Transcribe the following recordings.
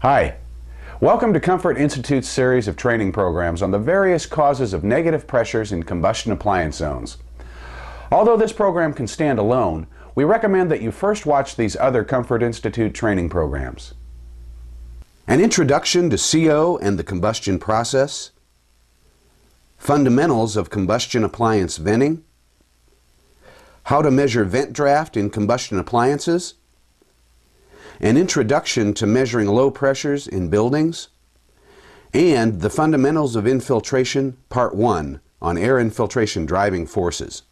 Hi, welcome to Comfort Institute's series of training programs on the various causes of negative pressures in combustion appliance zones. Although this program can stand alone, we recommend that you first watch these other Comfort Institute training programs. An introduction to CO and the combustion process, fundamentals of combustion appliance venting, how to measure vent draft in combustion appliances, an introduction to measuring low pressures in buildings, and the fundamentals of infiltration, Part 1, on air infiltration driving forces.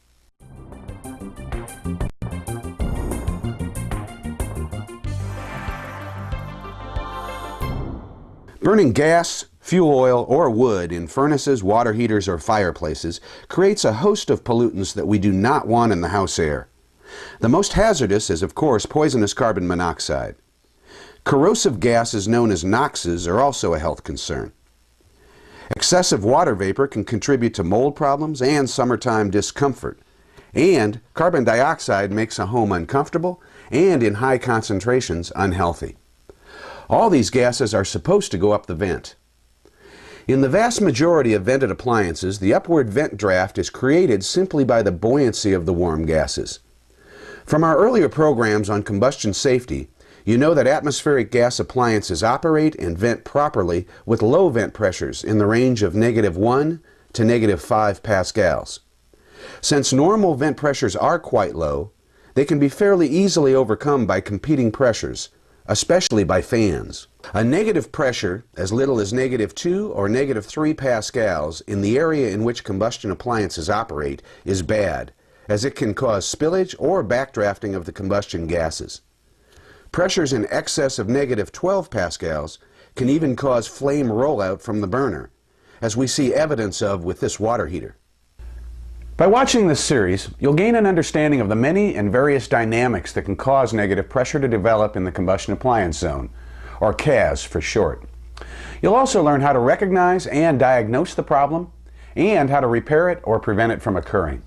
Burning gas, fuel oil, or wood in furnaces, water heaters, or fireplaces creates a host of pollutants that we do not want in the house air. The most hazardous is, of course, poisonous carbon monoxide. Corrosive gases known as NOxes are also a health concern. Excessive water vapor can contribute to mold problems and summertime discomfort. And carbon dioxide makes a home uncomfortable and, in high concentrations, unhealthy. All these gases are supposed to go up the vent. In the vast majority of vented appliances, the upward vent draft is created simply by the buoyancy of the warm gases. From our earlier programs on combustion safety, you know that atmospheric gas appliances operate and vent properly with low vent pressures in the range of -1 to -5 pascals. Since normal vent pressures are quite low, they can be fairly easily overcome by competing pressures, especially by fans. A negative pressure as little as -2 or -3 pascals in the area in which combustion appliances operate is bad, as it can cause spillage or backdrafting of the combustion gases. Pressures in excess of -12 pascals can even cause flame rollout from the burner, as we see evidence of with this water heater. By watching this series, you'll gain an understanding of the many and various dynamics that can cause negative pressure to develop in the combustion appliance zone, or CAZ for short. You'll also learn how to recognize and diagnose the problem, and how to repair it or prevent it from occurring.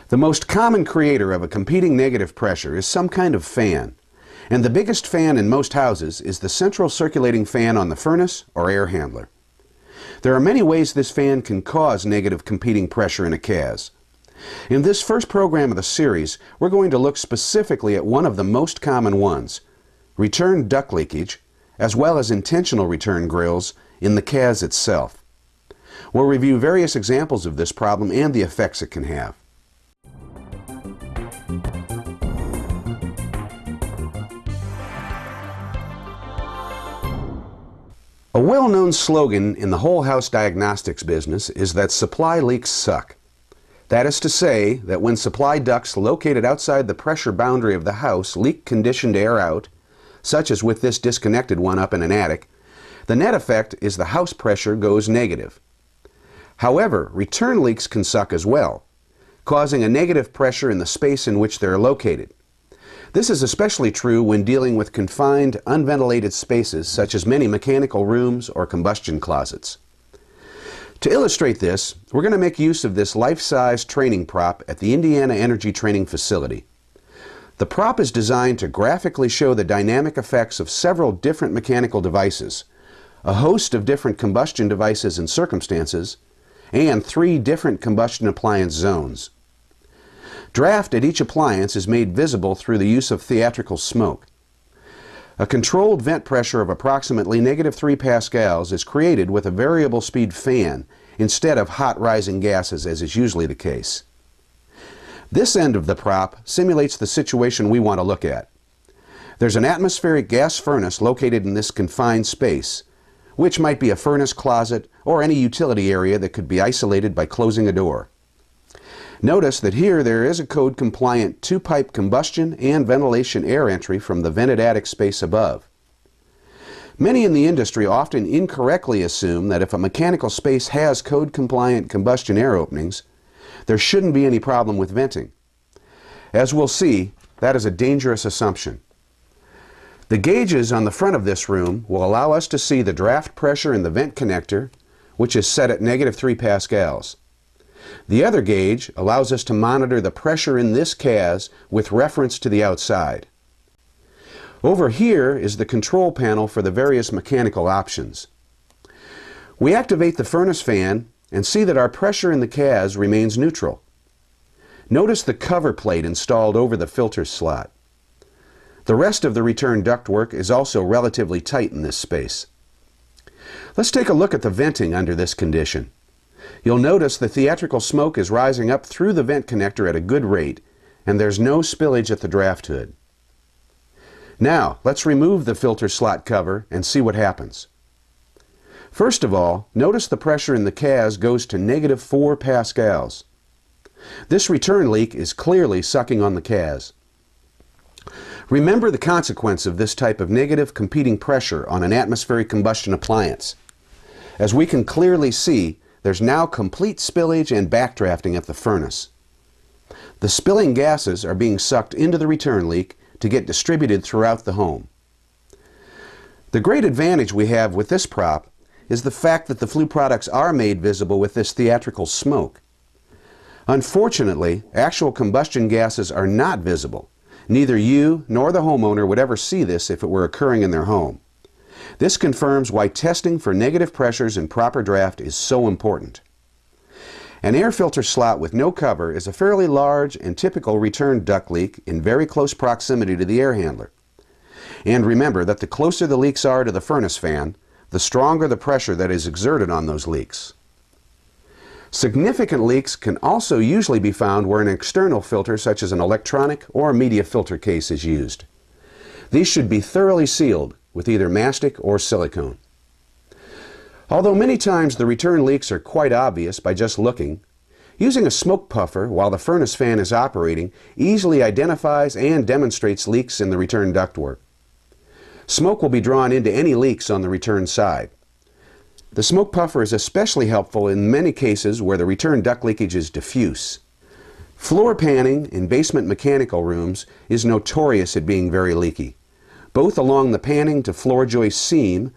The most common creator of a competing negative pressure is some kind of fan, and the biggest fan in most houses is the central circulating fan on the furnace or air handler. There are many ways this fan can cause negative competing pressure in a CAZ. In this first program of the series, we're going to look specifically at one of the most common ones, return duct leakage, as well as intentional return grills in the CAZ itself. We'll review various examples of this problem and the effects it can have. A well-known slogan in the whole house diagnostics business is that supply leaks suck. That is to say that when supply ducts located outside the pressure boundary of the house leak conditioned air out, such as with this disconnected one up in an attic, the net effect is the house pressure goes negative. However, return leaks can suck as well, causing a negative pressure in the space in which they are located. This is especially true when dealing with confined, unventilated spaces such as many mechanical rooms or combustion closets. To illustrate this, we're going to make use of this life-size training prop at the Indiana Energy Training Facility. The prop is designed to graphically show the dynamic effects of several different mechanical devices, a host of different combustion devices and circumstances, and 3 different combustion appliance zones. Draft at each appliance is made visible through the use of theatrical smoke. A controlled vent pressure of approximately -3 pascals is created with a variable speed fan instead of hot rising gases, as is usually the case. This end of the prop simulates the situation we want to look at. There's an atmospheric gas furnace located in this confined space, which might be a furnace closet or any utility area that could be isolated by closing a door. Notice that here there is a code-compliant 2-pipe combustion and ventilation air entry from the vented attic space above. Many in the industry often incorrectly assume that if a mechanical space has code-compliant combustion air openings, there shouldn't be any problem with venting. As we'll see, that is a dangerous assumption. The gauges on the front of this room will allow us to see the draft pressure in the vent connector, which is set at -3 pascals. The other gauge allows us to monitor the pressure in this CAZ with reference to the outside. Over here is the control panel for the various mechanical options. We activate the furnace fan and see that our pressure in the CAZ remains neutral. Notice the cover plate installed over the filter slot. The rest of the return ductwork is also relatively tight in this space. Let's take a look at the venting under this condition. You'll notice the theatrical smoke is rising up through the vent connector at a good rate, and there's no spillage at the draft hood. Now, let's remove the filter slot cover and see what happens. First of all, notice the pressure in the CAZ goes to -4 pascals. This return leak is clearly sucking on the CAZ. Remember the consequence of this type of negative competing pressure on an atmospheric combustion appliance. As we can clearly see, there's now complete spillage and backdrafting at the furnace. The spilling gases are being sucked into the return leak to get distributed throughout the home. The great advantage we have with this prop is the fact that the flue products are made visible with this theatrical smoke. Unfortunately, actual combustion gases are not visible. Neither you nor the homeowner would ever see this if it were occurring in their home. This confirms why testing for negative pressures and proper draft is so important. An air filter slot with no cover is a fairly large and typical return duct leak in very close proximity to the air handler. And remember that the closer the leaks are to the furnace fan, the stronger the pressure that is exerted on those leaks. Significant leaks can also usually be found where an external filter such as an electronic or media filter case is used. These should be thoroughly sealed with either mastic or silicone. Although many times the return leaks are quite obvious by just looking, using a smoke puffer while the furnace fan is operating easily identifies and demonstrates leaks in the return ductwork. Smoke will be drawn into any leaks on the return side. The smoke puffer is especially helpful in many cases where the return duct leakage is diffuse. Floor panning in basement mechanical rooms is notorious at being very leaky, both along the panning to floor joist seam,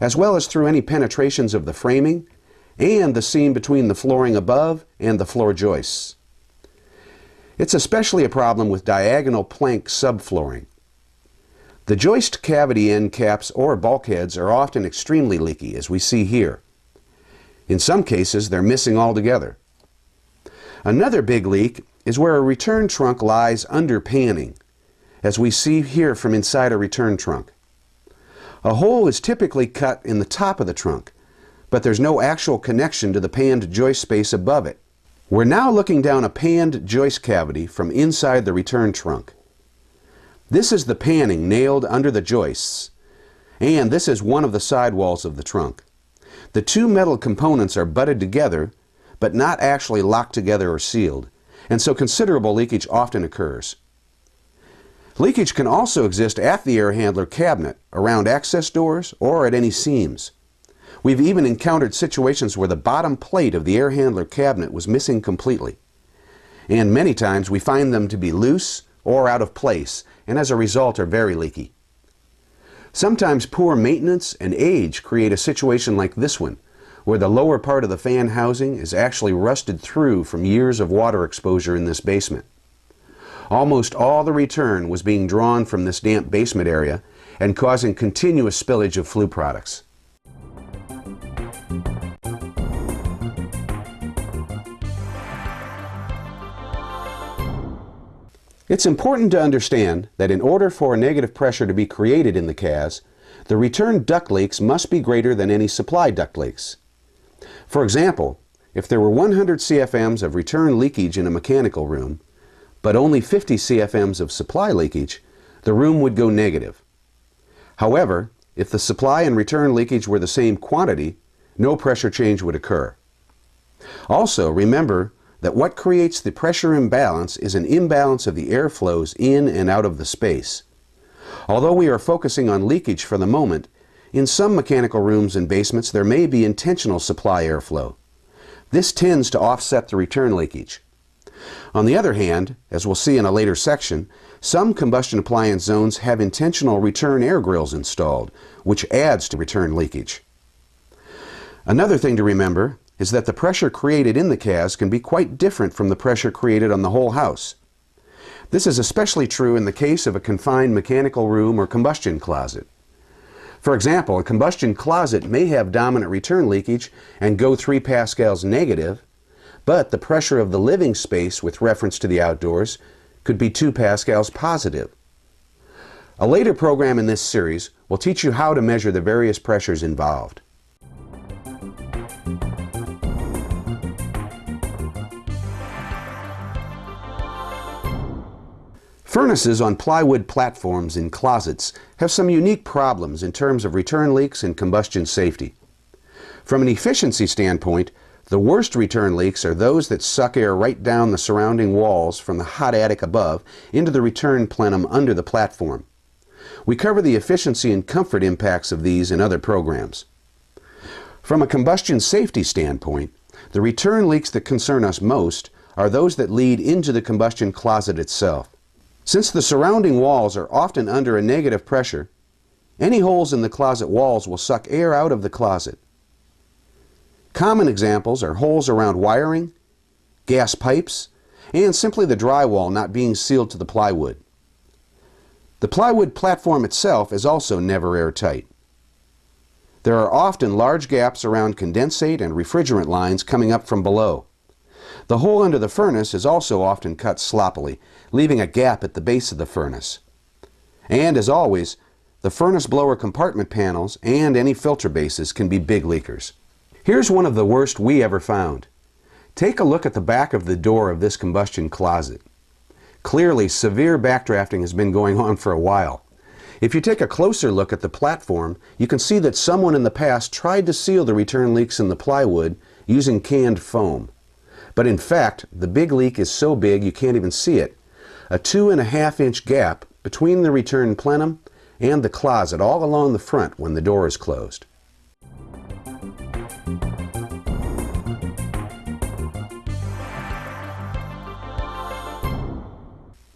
as well as through any penetrations of the framing and the seam between the flooring above and the floor joists. It's especially a problem with diagonal plank subflooring. The joist cavity end caps or bulkheads are often extremely leaky, as we see here. In some cases, they're missing altogether. Another big leak is where a return trunk lies under panning, as we see here from inside a return trunk. A hole is typically cut in the top of the trunk, but there's no actual connection to the panned joist space above it. We're now looking down a panned joist cavity from inside the return trunk. This is the panning nailed under the joists, and this is one of the side walls of the trunk. The two metal components are butted together, but not actually locked together or sealed, and so considerable leakage often occurs. Leakage can also exist at the air handler cabinet, around access doors, or at any seams. We've even encountered situations where the bottom plate of the air handler cabinet was missing completely. And many times we find them to be loose or out of place, and as a result are very leaky. Sometimes poor maintenance and age create a situation like this one, where the lower part of the fan housing is actually rusted through from years of water exposure in this basement. Almost all the return was being drawn from this damp basement area and causing continuous spillage of flue products. It's important to understand that in order for a negative pressure to be created in the CAZ, the return duct leaks must be greater than any supply duct leaks. For example, if there were 100 CFMs of return leakage in a mechanical room, but only 50 CFMs of supply leakage, the room would go negative. However, if the supply and return leakage were the same quantity, no pressure change would occur. Also, remember that what creates the pressure imbalance is an imbalance of the air flows in and out of the space. Although we are focusing on leakage for the moment, in some mechanical rooms and basements there may be intentional supply airflow. This tends to offset the return leakage. On the other hand, as we'll see in a later section, some combustion appliance zones have intentional return air grills installed, which adds to return leakage. Another thing to remember is that the pressure created in the CAZ can be quite different from the pressure created on the whole house. This is especially true in the case of a confined mechanical room or combustion closet. For example, a combustion closet may have dominant return leakage and go 3 pascals negative, but the pressure of the living space with reference to the outdoors could be 2 pascals positive. A later program in this series will teach you how to measure the various pressures involved. Furnaces on plywood platforms in closets have some unique problems in terms of return leaks and combustion safety. From an efficiency standpoint, the worst return leaks are those that suck air right down the surrounding walls from the hot attic above into the return plenum under the platform. We cover the efficiency and comfort impacts of these in other programs. From a combustion safety standpoint, the return leaks that concern us most are those that lead into the combustion closet itself. Since the surrounding walls are often under a negative pressure, any holes in the closet walls will suck air out of the closet. Common examples are holes around wiring, gas pipes, and simply the drywall not being sealed to the plywood. The plywood platform itself is also never airtight. There are often large gaps around condensate and refrigerant lines coming up from below. The hole under the furnace is also often cut sloppily, leaving a gap at the base of the furnace. And as always, the furnace blower compartment panels and any filter bases can be big leakers. Here's one of the worst we ever found. Take a look at the back of the door of this combustion closet. Clearly, severe backdrafting has been going on for a while. If you take a closer look at the platform, you can see that someone in the past tried to seal the return leaks in the plywood using canned foam. But in fact, the big leak is so big you can't even see it. A 2.5-inch gap between the return plenum and the closet all along the front when the door is closed.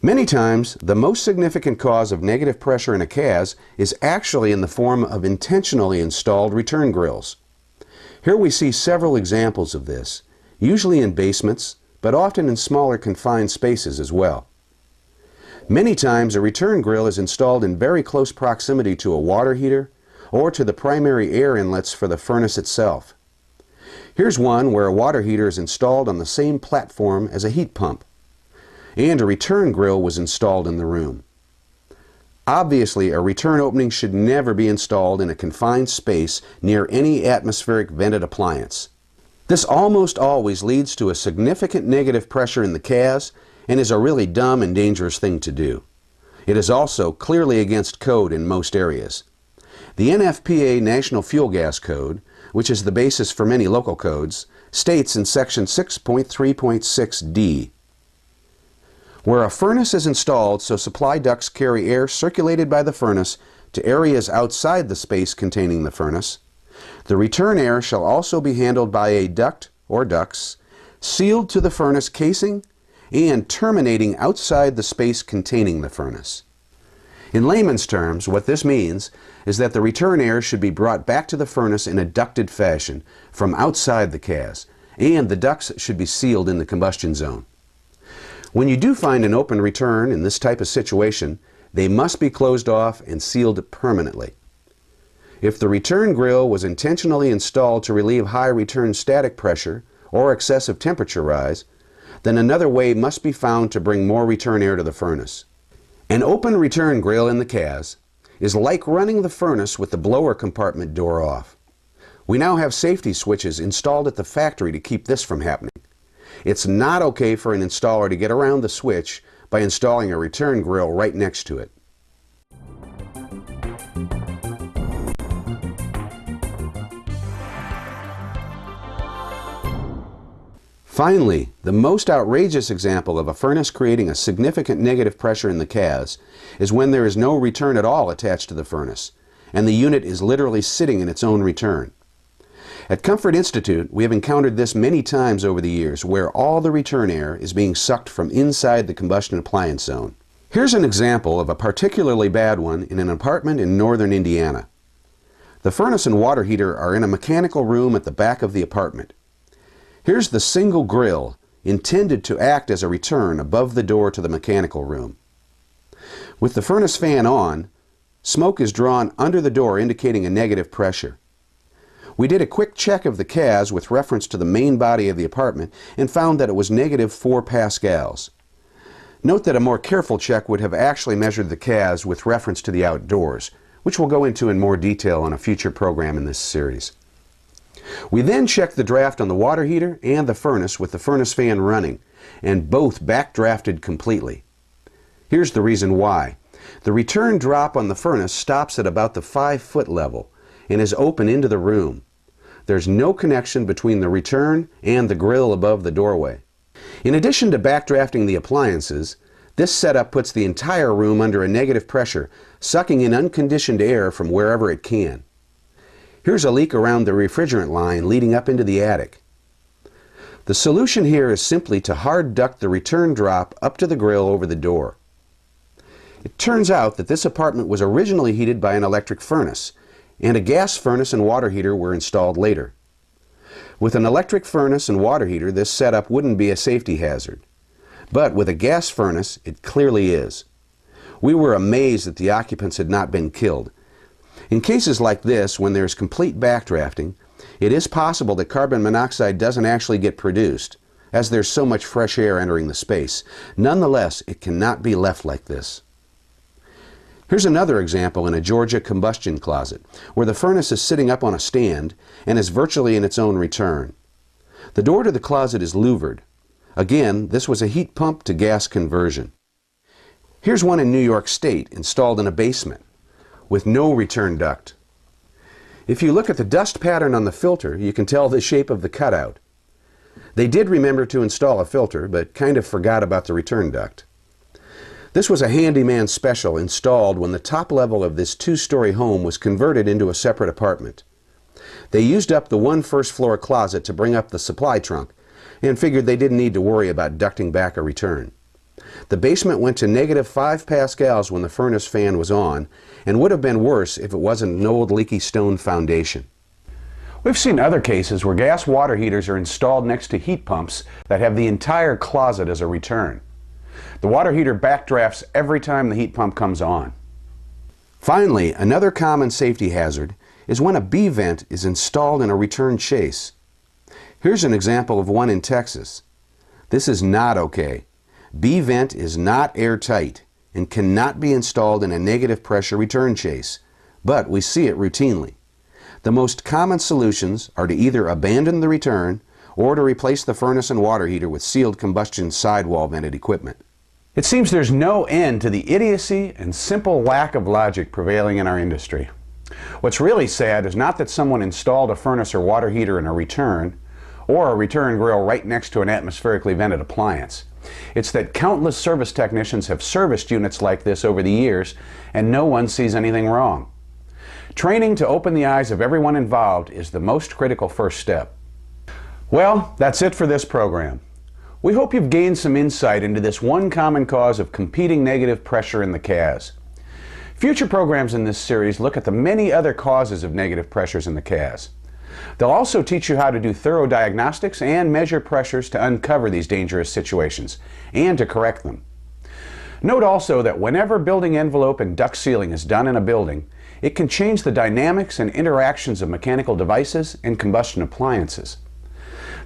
Many times, the most significant cause of negative pressure in a CAZ is actually in the form of intentionally installed return grills. Here we see several examples of this, usually in basements, but often in smaller confined spaces as well. Many times a return grill is installed in very close proximity to a water heater or to the primary air inlets for the furnace itself. Here's one where a water heater is installed on the same platform as a heat pump, and a return grill was installed in the room. Obviously, a return opening should never be installed in a confined space near any atmospheric vented appliance. This almost always leads to a significant negative pressure in the CAZ and is a really dumb and dangerous thing to do. It is also clearly against code in most areas. The NFPA National Fuel Gas Code, which is the basis for many local codes, states in section 6.3.6d, where a furnace is installed so supply ducts carry air circulated by the furnace to areas outside the space containing the furnace, the return air shall also be handled by a duct or ducts sealed to the furnace casing and terminating outside the space containing the furnace. In layman's terms, what this means is that the return air should be brought back to the furnace in a ducted fashion from outside the CAZ, and the ducts should be sealed in the combustion zone. When you do find an open return in this type of situation, they must be closed off and sealed permanently. If the return grill was intentionally installed to relieve high return static pressure or excessive temperature rise, then another way must be found to bring more return air to the furnace. An open return grill in the CAZ is like running the furnace with the blower compartment door off. We now have safety switches installed at the factory to keep this from happening. It's not okay for an installer to get around the switch by installing a return grill right next to it. Finally, the most outrageous example of a furnace creating a significant negative pressure in the CAZ is when there is no return at all attached to the furnace, and the unit is literally sitting in its own return. At Comfort Institute, we have encountered this many times over the years, where all the return air is being sucked from inside the combustion appliance zone. Here's an example of a particularly bad one in an apartment in northern Indiana. The furnace and water heater are in a mechanical room at the back of the apartment. Here's the single grill intended to act as a return above the door to the mechanical room. With the furnace fan on, smoke is drawn under the door, indicating a negative pressure. We did a quick check of the CAZ with reference to the main body of the apartment and found that it was -4 pascals. Note that a more careful check would have actually measured the CAZ with reference to the outdoors, which we'll go into in more detail on a future program in this series. We then checked the draft on the water heater and the furnace with the furnace fan running, and both backdrafted completely. Here's the reason why. The return drop on the furnace stops at about the 5-foot level and is open into the room. There's no connection between the return and the grill above the doorway. In addition to backdrafting the appliances, this setup puts the entire room under a negative pressure, sucking in unconditioned air from wherever it can. Here's a leak around the refrigerant line leading up into the attic. The solution here is simply to hard duct the return drop up to the grill over the door. It turns out that this apartment was originally heated by an electric furnace, and a gas furnace and water heater were installed later. With an electric furnace and water heater, this setup wouldn't be a safety hazard. But with a gas furnace, it clearly is. We were amazed that the occupants had not been killed. In cases like this, when there's complete backdrafting, it is possible that carbon monoxide doesn't actually get produced, as there's so much fresh air entering the space. Nonetheless, it cannot be left like this. Here's another example in a Georgia combustion closet, where the furnace is sitting up on a stand and is virtually in its own return. The door to the closet is louvered. Again, this was a heat pump to gas conversion. Here's one in New York State, installed in a basement, with no return duct. If you look at the dust pattern on the filter, you can tell the shape of the cutout. They did remember to install a filter, but kind of forgot about the return duct. This was a handyman special installed when the top level of this 2-story home was converted into a separate apartment. They used up the one first-floor closet to bring up the supply trunk and figured they didn't need to worry about ducting back a return. The basement went to -5 pascals when the furnace fan was on, and would have been worse if it wasn't an old leaky stone foundation. We've seen other cases where gas water heaters are installed next to heat pumps that have the entire closet as a return. The water heater backdrafts every time the heat pump comes on. Finally, another common safety hazard is when a B vent is installed in a return chase. Here's an example of one in Texas. This is not okay. B vent is not airtight and cannot be installed in a negative pressure return chase, but we see it routinely. The most common solutions are to either abandon the return or to replace the furnace and water heater with sealed combustion sidewall vented equipment. It seems there's no end to the idiocy and simple lack of logic prevailing in our industry. What's really sad is not that someone installed a furnace or water heater in a return, or a return grill right next to an atmospherically vented appliance. It's that countless service technicians have serviced units like this over the years, and no one sees anything wrong. Training to open the eyes of everyone involved is the most critical first step. Well, that's it for this program. We hope you've gained some insight into this one common cause of competing negative pressure in the CAZ. Future programs in this series look at the many other causes of negative pressures in the CAZ. They'll also teach you how to do thorough diagnostics and measure pressures to uncover these dangerous situations and to correct them. Note also that whenever building envelope and duct sealing is done in a building, it can change the dynamics and interactions of mechanical devices and combustion appliances.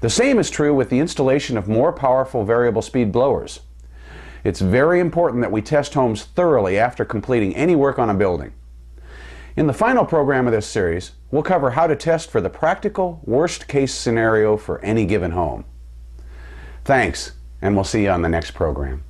The same is true with the installation of more powerful variable speed blowers. It's very important that we test homes thoroughly after completing any work on a building. In the final program of this series, we'll cover how to test for the practical worst-case scenario for any given home. Thanks, and we'll see you on the next program.